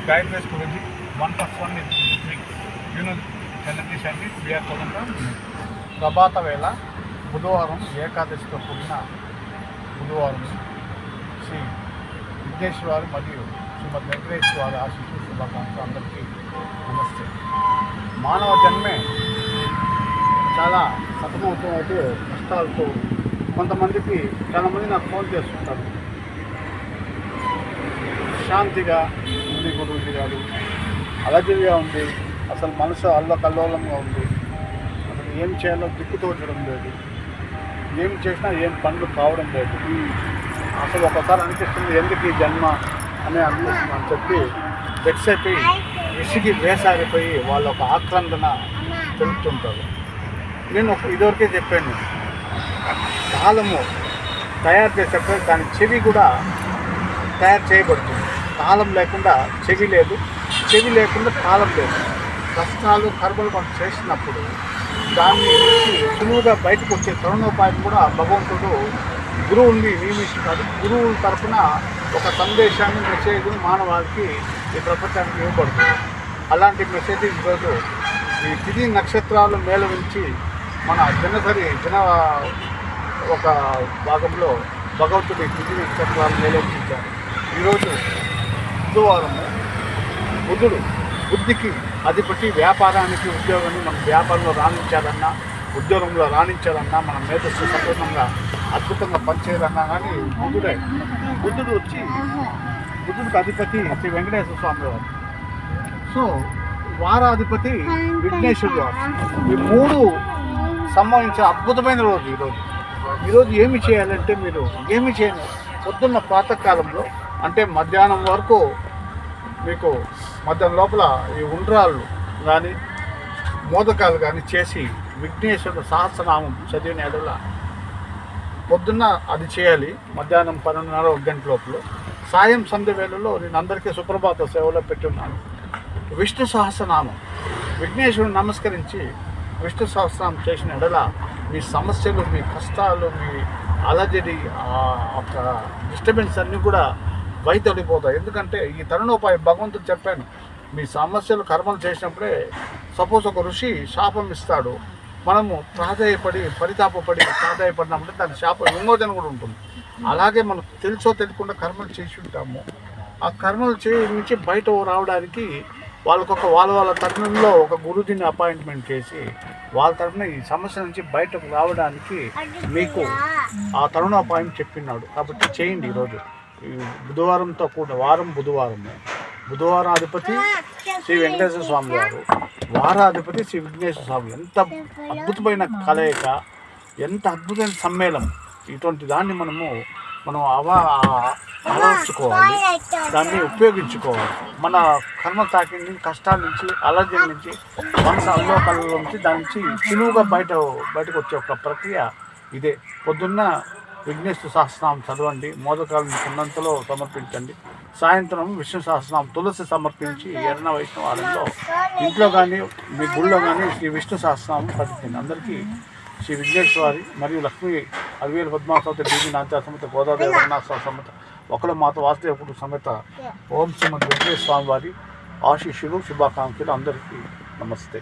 Guidelines Guruji, 1+1 is 3. You know, Telugu and we are calling them ప్రభాత వేళ బుధవారం ఏకాదశితో కూడిన బుధవారం శ్రీ విఘ్నేశ్వర మరియు శ్రీమద్ వెంకటేశ్వర ఆశీస్సు శుభాకాంక్షలు అందరికీ నమస్తే. మానవ జన్మే చాలా సతమవుతూ కష్టాలతో కొంతమందికి చాలామంది నాకు ఫోన్ చేస్తుంటారు, శాంతిగా ఉంది గురువుజీ గారు, అలజడిగా ఉంది, అసలు మనసు అల్లకల్లోలంగా ఉంది, అసలు ఏం చేయాలో దిక్కుతోచడం లేదు, ఏం చేసినా ఏం పనులు కావడం లేదు, అసలు ఒకసారి అనిపిస్తుంది ఎందుకు ఈ జన్మ అని అనిపిస్తుంది అని చెప్పి వెక్స్ విసిగి వేసారిపోయి వాళ్ళ ఒక ఆక్రందన తెలుపుతుంటారు. నేను ఇదివరకే చెప్పాను, తాళము తయారు చేసేటప్పుడు దాని చెవి కూడా తయారు చేయబడుతుంది. తాళం లేకుండా చెవి లేదు, చెవి లేకుండా తాళం లేదు. కష్టాలు కర్మలు మనం చేసినప్పుడు దాన్ని నుంచి సులువుగా బయటకు వచ్చే తరుణోపాయం కూడా భగవంతుడు గురువుల్ని నియమిస్తున్నారు. గురువుల తరఫున ఒక సందేశాన్ని మెసేజ్ని మానవాళికి ఈ ప్రపంచానికి ఇవ్వబడుతుంది. అలాంటి మెసేజ్ ఈరోజు ఈ తిథి నక్షత్రాలు మేళవించి మన దిన ఒక భాగంలో భగవంతుడి తిథి నక్షత్రాలు మేళవించారు. ఈరోజు బుధవారము. బుధుడు బుద్ధికి అధిపతి, వ్యాపారానికి ఉద్యోగాన్ని మనం వ్యాపారంలో రాణించాలన్నా, ఉద్యోగంలో రాణించాలన్నా, మన మేధస్సు సంపూర్ణంగా అద్భుతంగా పనిచేయాలన్నా కానీ బుధుడే. బుద్ధుడు వచ్చి బుద్ధుడికి అధిపతి శ్రీ వెంకటేశ్వర స్వామి వారు. సో వారాధిపతి విఘ్నేశ్వరుడు వారు. ఈ మూడు సంబంధించిన అద్భుతమైన రోజు ఈరోజు ఏమి చేయాలంటే మీరు ఏమి చేయాలి, పొద్దున్న ప్రాతకాలంలో అంటే మధ్యాహ్నం వరకు మీకు మధ్యాహ్నం లోపల ఈ ఉండ్రాళ్ళు కానీ మోదకాలు కానీ చేసి విఘ్నేశ్వరుడు సహస్రనామం చదివిన ఎడల పొద్దున్న అది చేయాలి. మధ్యాహ్నం 12:30 1 గంట లోపల. సాయం సంధ్య వేళలో నేను అందరికీ సుప్రభాత సేవలో పెట్టున్నాను. విష్ణు సహస్రనామం విఘ్నేశ్వరుడు నమస్కరించి విష్ణు సహస్రనామం చేసిన ఎడల మీ సమస్యలు, మీ కష్టాలు, మీ అలజడి, ఒక డిస్టర్బెన్స్ అన్నీ కూడా వైదొలిపోతాయి. ఎందుకంటే ఈ తరుణోపాయం భగవంతుడు చెప్పాను, మీ సమస్యలు కర్మలు చేసినప్పుడే సపోజ్ ఒక ఋషి శాపం ఇస్తాడు, మనము పరితాపపడి ప్రాధాయపడినప్పుడే దాని శాప విమోచన కూడా ఉంటుంది. అలాగే మనం తెలుసో తెలియకుండా కర్మలు చేసి ఉంటాము. ఆ కర్మలు నుంచి బయట రావడానికి వాళ్ళ తరుణంలో ఒక గురుజీని అపాయింట్మెంట్ చేసి వాళ్ళ తరఫున ఈ సమస్య నుంచి బయటకు రావడానికి మీకు ఆ తరుణోపాయం చెప్పినాడు. కాబట్టి చేయండి. ఈరోజు బుధవారంతో కూడా బుధవారం అధిపతి శ్రీ వెంకటేశ్వర స్వామి వారు, వారాధిపతి శ్రీ విఘ్నేశ్వర స్వామి. ఎంత అద్భుతమైన కలయిక, ఎంత అద్భుతమైన సమ్మేళనం. ఇటువంటి దాన్ని మనం అలవర్చుకోవాలి, దాన్ని ఉపయోగించుకోవాలి. మన కర్మ తాకి నుంచి, కష్టాల నుంచి, అలర్జీ నుంచి, మనసు అల్లోకల నుంచి దాని నుంచి సులువుగా బయటకు వచ్చే ఒక ప్రక్రియ ఇదే. పొద్దున్న విఘ్నేశ్వర సహస్రనామం చదవండి, మోదకాలను ఉన్నంతలో సమర్పించండి. సాయంత్రం విష్ణు సహస్రనామం తులసి సమర్పించి ఎర్ర వైష్ణవ ఆలయంలో ఇంట్లో కానీ మీ గుళ్ళో కానీ శ్రీ విష్ణు సహస్రనామం పఠించండి. అందరికీ శ్రీ విఘ్నేశ్వరి మరియు లక్ష్మీ అరవేలు పద్మాసవత దేవి నాంచా సమేత గోదాదేవి వర్ణాసవ సమేత ఒకల మాత వాసుదేవుడు సమేత ఓం శ్రీమద్ వెంకటేశ్వర స్వామి వారి ఆశీస్సులు, శుభాకాంక్షలు. అందరికీ నమస్తే.